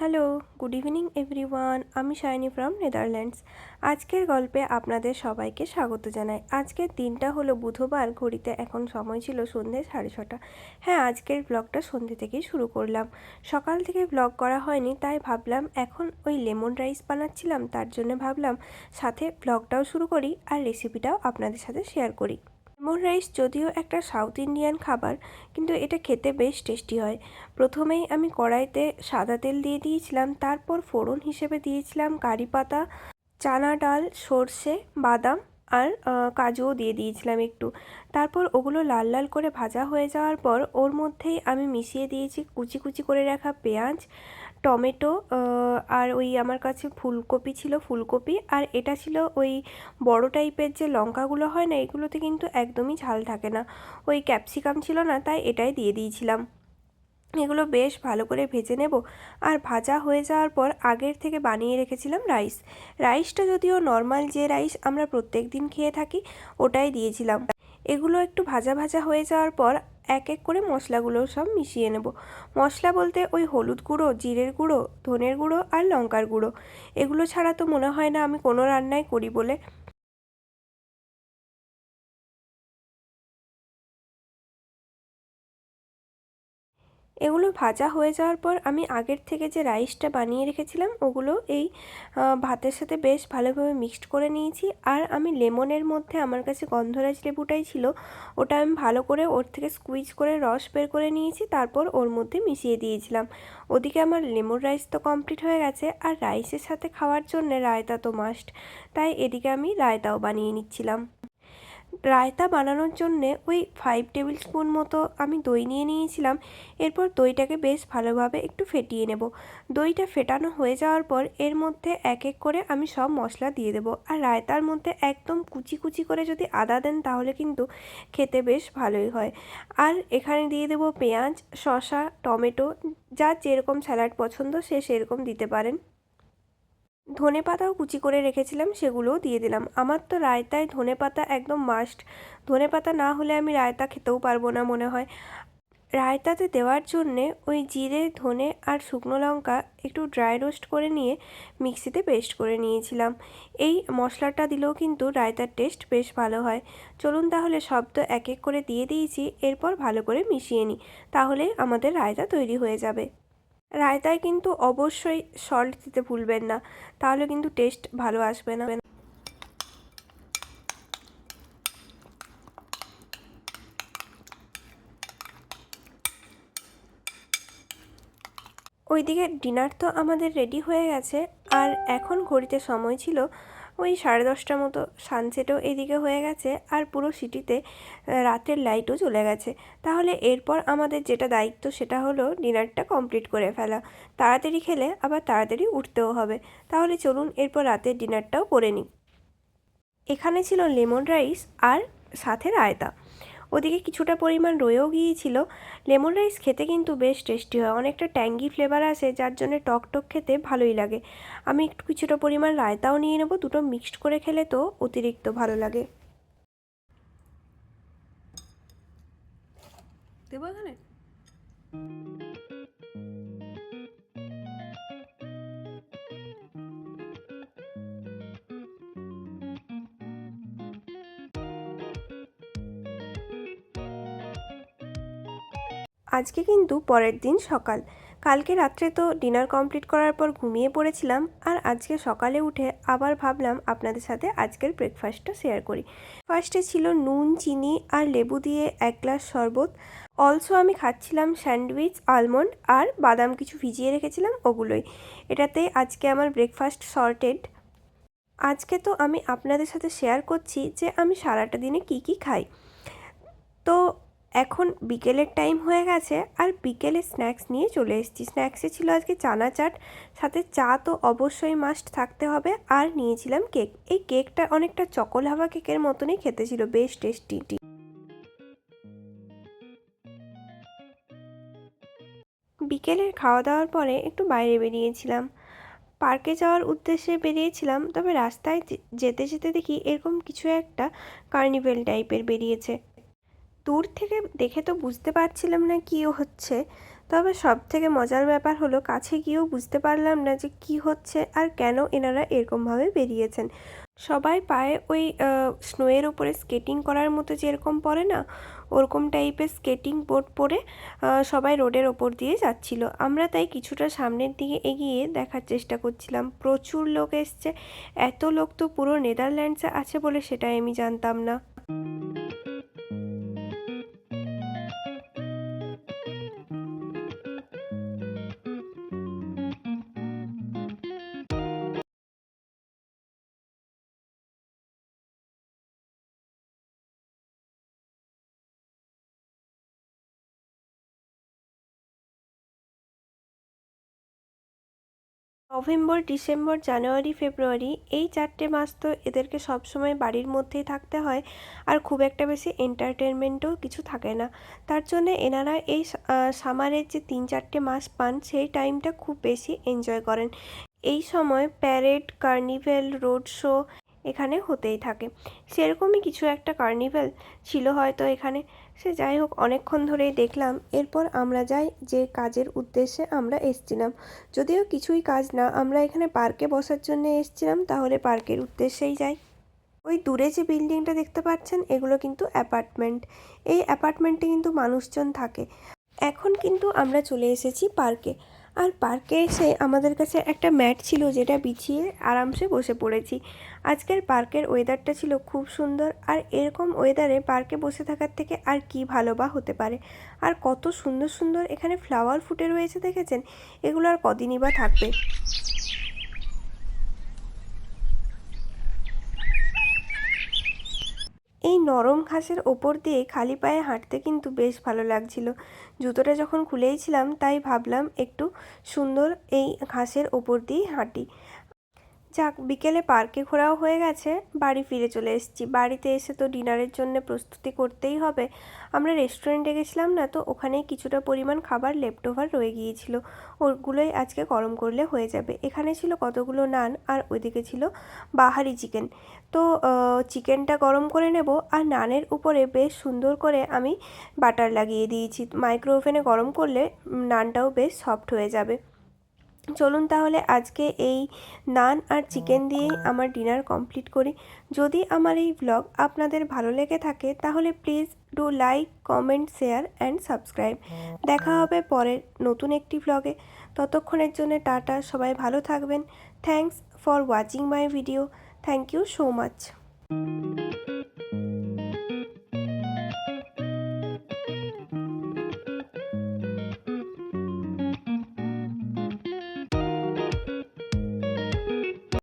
Hello, good evening everyone. আমি shiny from Netherlands. আজকের গল্পে আপনাদের সবাইকে স্বাগত জানাই। আজকের দিনটা হলো বুধবার, ঘড়িতে এখন সময় ছিল সন্ধ্যে 6:30। হ্যাঁ, আজকের ব্লগটা সন্ধ্যে থেকেই শুরু করলাম। সকাল থেকে ব্লগ করা হয়নি, তাই ভাবলাম এখন ওই লেমন রাইস বানাচ্ছিলাম, তার জন্য ভাবলাম সাথে ব্লগটাও শুরু করি আর রেসিপিটাও আপনাদের সাথে শেয়ার করি। লেমন রাইস যদিও একটা সাউথ ইন্ডিয়ান খাবার, কিন্তু এটা খেতে বেশ টেস্টি হয়। প্রথমেই আমি কড়াইতে সাদা তেল দিয়ে দিয়েছিলাম, তারপর ফোড়ন হিসেবে দিয়েছিলাম কারি পাতা, চানা ডাল, সর্ষে, বাদাম আর কাজুও দিয়ে দিয়েছিলাম একটু। তারপর ওগুলো লাল লাল করে ভাজা হয়ে যাওয়ার পর ওর মধ্যেই আমি মিশিয়ে দিয়েছি কুচি কুচি করে রাখা পেঁয়াজ, টমেটো, আর ওই আমার কাছে ফুলকপি ছিল, ফুলকপি। আর এটা ছিল ওই বড় টাইপের যে লঙ্কাগুলো হয় না, এগুলোতে কিন্তু একদমই ঝাল থাকে না। ওই ক্যাপসিকাম ছিল না, তাই এটাই দিয়ে দিয়েছিলাম। এগুলো বেশ ভালো করে ভেজে নেব। আর ভাজা হয়ে যাওয়ার পর আগের থেকে বানিয়ে রেখেছিলাম রাইসটা যদিও নর্মাল যে রাইস আমরা প্রত্যেক দিন খেয়ে থাকি, ওটাই দিয়েছিলাম। এগুলো একটু ভাজা ভাজা হয়ে যাওয়ার পর এক এক করে মশলাগুলো সব মিশিয়ে নেব। মশলা বলতে ওই হলুদ গুঁড়ো, জিরের গুঁড়ো, ধনের গুঁড়ো আর লঙ্কার গুঁড়ো। এগুলো ছাড়া তো মনে হয় না আমি কোনো রান্নাই করি বলে। এগুলো ভাজা হয়ে যাওয়ার পর আমি আগের থেকে যে রাইসটা বানিয়ে রেখেছিলাম ওগুলো এই ভাতের সাথে বেশ ভালোভাবে মিক্সড করে নিয়েছি। আর আমি লেমনের মধ্যে আমার কাছে গন্ধরাজ লেবুটাই ছিল, ওটা আমি ভালো করে ওর থেকে স্কুইজ করে রস বের করে নিয়েছি, তারপর ওর মধ্যে মিশিয়ে দিয়েছিলাম। ওদিকে আমার লেমন রাইস তো কমপ্লিট হয়ে গেছে, আর রাইসের সাথে খাওয়ার জন্য রায়তা তো মাস্ট, তাই এদিকে আমি রায়তাও বানিয়ে নিচ্ছিলাম। রায়তা বানানোর জন্যে ওই 5 টেবিল স্পুন মতো আমি দই নিয়ে নিয়েছিলাম। এরপর দইটাকে বেশ ভালোভাবে একটু ফেটিয়ে নেব। দইটা ফেটানো হয়ে যাওয়ার পর এর মধ্যে এক এক করে আমি সব মশলা দিয়ে দেবো। আর রায়তার মধ্যে একদম কুচি কুচি করে যদি আদা দেন তাহলে কিন্তু খেতে বেশ ভালোই হয়। আর এখানে দিয়ে দেবো পেঁয়াজ, শসা, টমেটো, যার যেরকম স্যালাড পছন্দ সে সেরকম দিতে পারেন। ধনেপাতাও কুচি করে রেখেছিলাম, সেগুলোও দিয়ে দিলাম। আমার তো রায়তায় ধনেপাতা একদম মাস্ট। ধনেপাতা না হলে আমি রায়তা খেতেও পারবো না মনে হয়। রায়তাতে দেওয়ার জন্যে ওই জিরে, ধনে আর শুকনো লঙ্কা একটু ড্রাই রোস্ট করে নিয়ে মিক্সিতে পেস্ট করে নিয়েছিলাম। এই মশলাটা দিলেও কিন্তু রায়তার টেস্ট বেশ ভালো হয়। চলুন তাহলে সব তো এক এক করে দিয়ে দিয়েছি, এরপর ভালো করে মিশিয়ে নিই, তাহলে আমাদের রায়তা তৈরি হয়ে যাবে। রায়তায় কিন্তু অবশ্যই সল্ট দিতে ভুলবেন না, তাহলে কিন্তু টেস্ট ভালো আসবে না। ওইদিকে ডিনার তো আমাদের রেডি হয়ে গেছে। আর এখন ঘড়িতে সময় ছিল ওই 10:30 মতো। সানসেটও এদিকে হয়ে গেছে, আর পুরো সিটিতে রাতের লাইটও চলে গেছে। তাহলে এরপর আমাদের যেটা দায়িত্ব সেটা হলো ডিনারটা কমপ্লিট করে ফেলা। তাড়াতাড়ি খেলে আবার তাড়াতাড়ি উঠতেও হবে। তাহলে চলুন এরপর রাতের ডিনারটাও করে নিই। এখানে ছিল লেমন রাইস আর সাথে রায়তা। ওদিকে কিছুটা পরিমাণ রয়েও গিয়েছিল। লেমন রাইস খেতে কিন্তু বেশ টেস্টি হয়, অনেকটা ট্যাঙ্গি ফ্লেভার আসে, যার জন্য টক টক খেতে ভালোই লাগে। আমি একটু কিছুটা পরিমাণ রায়তাও নিয়ে নেব, দুটো মিক্সড করে খেলে তো অতিরিক্ত ভালো লাগে। দেবো এখানে। আজকে কিন্তু পরের দিন সকাল। কালকে রাত্রে তো ডিনার কমপ্লিট করার পর ঘুমিয়ে পড়েছিলাম, আর আজকে সকালে উঠে আবার ভাবলাম আপনাদের সাথে আজকের ব্রেকফাস্টটা শেয়ার করি। ফার্স্টে ছিল নুন, চিনি আর লেবু দিয়ে 1 গ্লাস শরবত। অলসো আমি খাচ্ছিলাম স্যান্ডউইচ, আলমন্ড আর বাদাম কিছু ভিজিয়ে রেখেছিলাম ওগুলোই। এটাতে আজকে আমার ব্রেকফাস্ট সর্টেড। আজকে তো আমি আপনাদের সাথে শেয়ার করছি যে আমি সারাটা দিনে কি কি খাই। তো এখন বিকেলের টাইম হয়ে গেছে, আর বিকেলে স্ন্যাক্স নিয়ে চলে এসেছি। স্ন্যাক্সে ছিল আজকে চানা চাট, সাথে চা তো অবশ্যই মাস্ট থাকতে হবে, আর নিয়েছিলাম কেক। এই কেকটা অনেকটা চকোলাভা কেকের মতনই খেতে ছিল, বেশ টেস্টি। বিকেলের খাওয়া দাওয়ার পরে একটু বাইরে বেরিয়েছিলাম, পার্কে যাওয়ার উদ্দেশ্যে বেরিয়েছিলাম। তবে রাস্তায় যেতে যেতে দেখি এরকম কিছু একটা কার্নিভেল টাইপের বেরিয়েছে। দূর থেকে দেখে তো বুঝতে পারছিলাম না কী হচ্ছে, তবে সবথেকে মজার ব্যাপার হলো কাছে গিয়েও বুঝতে পারলাম না যে কী হচ্ছে আর কেন এনারা এরকমভাবে বেরিয়েছেন। সবাই পায়ে ওই স্নোয়ের ওপরে স্কেটিং করার মতো যেরকম পরে না, ওরকম টাইপের স্কেটিং বোর্ড পরে সবাই রোডের ওপর দিয়ে যাচ্ছিল। আমরা তাই কিছুটা সামনের দিকে এগিয়ে দেখার চেষ্টা করছিলাম। প্রচুর লোক এসছে। এত লোক তো পুরো নেদারল্যান্ডসে আছে বলে সেটাই আমি জানতাম না। নভেম্বর, ডিসেম্বর, জানুয়ারি, ফেব্রুয়ারি এই 4টে মাস তো এদেরকে সবসময় বাড়ির মধ্যেই থাকতে হয়, আর খুব একটা বেশি এন্টারটেনমেন্টও কিছু থাকে না। তার জন্যে এনারা এই সামারের যে 3-4টে মাস পান সেই টাইমটা খুব বেশি এনজয় করেন। এই সময় প্যারেড, কার্নিভ্যাল, রোড শো এখানে হতেই থাকে। সেরকমই কিছু একটা কার্নিভ্যাল ছিল হয়তো এখানে। সে যাই হোক, অনেকক্ষণ ধরেই দেখলাম। এরপর আমরা যাই যে কাজের উদ্দেশ্যে আমরা এসছিলাম। যদিও কিছুই কাজ না, আমরা এখানে পার্কে বসার জন্য এসছিলাম, তাহলে পার্কের উদ্দেশ্যেই যাই। ওই দূরে যে বিল্ডিংটা দেখতে পাচ্ছেন এগুলো কিন্তু অ্যাপার্টমেন্ট। এই অ্যাপার্টমেন্টে কিন্তু মানুষজন থাকে। এখন কিন্তু আমরা চলে এসেছি পার্কে। আর পার্কে এসে আমাদের কাছে একটা ম্যাট ছিল যেটা বিছিয়ে আরামসে বসে পড়েছি। আজকের পার্কের ওয়েদারটা ছিল খুব সুন্দর, আর এরকম ওয়েদারে পার্কে বসে থাকার থেকে আর কি ভালো বা হতে পারে। আর কত সুন্দর সুন্দর এখানে ফ্লাওয়ার ফুটে রয়েছে দেখেছেন। এগুলো আর কদিনই বা থাকবে। এই নরম ঘাসের ওপর দিয়ে খালি পায়ে হাঁটতে কিন্তু বেশ ভালো লাগছিল। জুতোটা যখন খুলেইছিলাম তাই ভাবলাম একটু সুন্দর এই ঘাসের ওপর দিয়েই হাঁটি। যাক, বিকেলে পার্কে ঘোরাও হয়ে গেছে, বাড়ি ফিরে চলে এসেছি। বাড়িতে এসে তো ডিনারের জন্য প্রস্তুতি করতেই হবে। আমরা রেস্টুরেন্টে গেছিলাম না, তো ওখানেই কিছুটা পরিমাণ খাবার লেফট ওভার রয়ে গিয়েছিল। ওগুলোই আজকে গরম করলে হয়ে যাবে। এখানে ছিল কতগুলো নান, আর ওইদিকে ছিল বাহারি চিকেন। তো চিকেনটা গরম করে নেব, আর নানের উপরে বেশ সুন্দর করে আমি বাটার লাগিয়ে দিয়েছি। মাইক্রো ওভেনে গরম করলে নানটাও বেশ সফট হয়ে যাবে। চলুন তাহলে আজকে এই নান আর চিকেন দিয়েই আমার ডিনার কমপ্লিট করি। যদি আমার এই ব্লগ আপনাদের ভালো লেগে থাকে তাহলে please do like, comment, share and subscribe. দেখা হবে পরের নতুন একটি ব্লগে। ততক্ষণের জন্য টাটা, সবাই ভালো থাকবেন। Thanks for watching my video. Thank you so much.